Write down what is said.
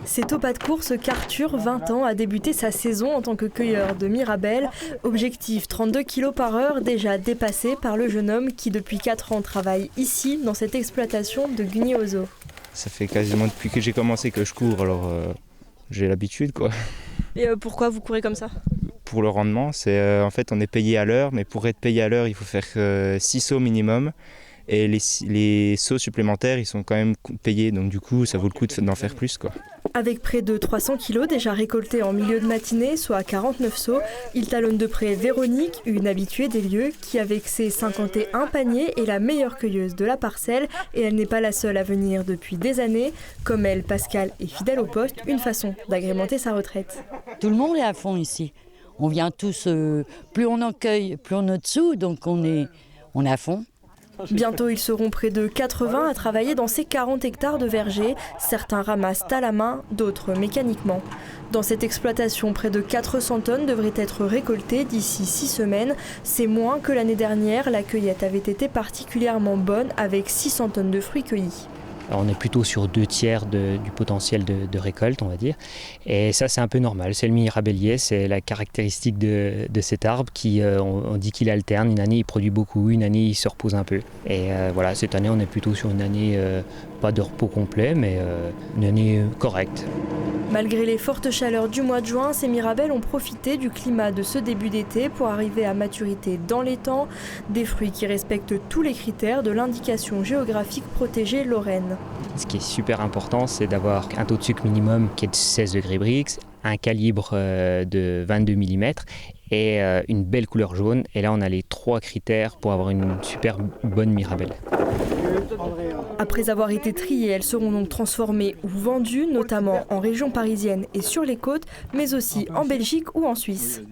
C'est au pas de course qu'Arthur, 20 ans, a débuté sa saison en tant que cueilleur de Mirabelle. Objectif 32 kg par heure, déjà dépassé par le jeune homme qui depuis 4 ans travaille ici, dans cette exploitation de Gugny-Ozo. Ça fait quasiment depuis que j'ai commencé que je cours, alors j'ai l'habitude quoi. Et pourquoi vous courez comme ça ? Pour le rendement, en fait on est payé à l'heure, mais pour être payé à l'heure il faut faire 6 sauts minimum. Et les sauts supplémentaires, ils sont quand même payés, donc du coup, ça vaut le coup d'en faire plus, quoi. Avec près de 300 kilos déjà récoltés en milieu de matinée, soit 49 sauts, il talonne de près Véronique, une habituée des lieux, qui avec ses 51 paniers est la meilleure cueilleuse de la parcelle, et elle n'est pas la seule à venir depuis des années. Comme elle, Pascal est fidèle au poste, une façon d'agrémenter sa retraite. Tout le monde est à fond ici. On vient tous, plus on en cueille, plus on a de sous, donc on est à fond. Bientôt, ils seront près de 80 à travailler dans ces 40 hectares de vergers. Certains ramassent à la main, d'autres mécaniquement. Dans cette exploitation, près de 400 tonnes devraient être récoltées d'ici 6 semaines. C'est moins que l'année dernière. La cueillette avait été particulièrement bonne avec 600 tonnes de fruits cueillis. Alors on est plutôt sur 2/3 du potentiel de récolte, on va dire. Et ça, c'est un peu normal. C'est le mirabellier, c'est la caractéristique de cet arbre qui, on dit qu'il alterne. Une année, il produit beaucoup, une année, il se repose un peu. Et voilà, cette année, on est plutôt sur une année, pas de repos complet, mais une année correcte. Malgré les fortes chaleurs du mois de juin, ces mirabelles ont profité du climat de ce début d'été pour arriver à maturité dans les temps. Des fruits qui respectent tous les critères de l'indication géographique protégée Lorraine. Ce qui est super important, c'est d'avoir un taux de sucre minimum qui est de 16 degrés Brix, un calibre de 22 mm et une belle couleur jaune. Et là, on a les 3 critères pour avoir une super bonne mirabelle. Après avoir été triées, elles seront donc transformées ou vendues, notamment en région parisienne et sur les côtes, mais aussi en Belgique ou en Suisse.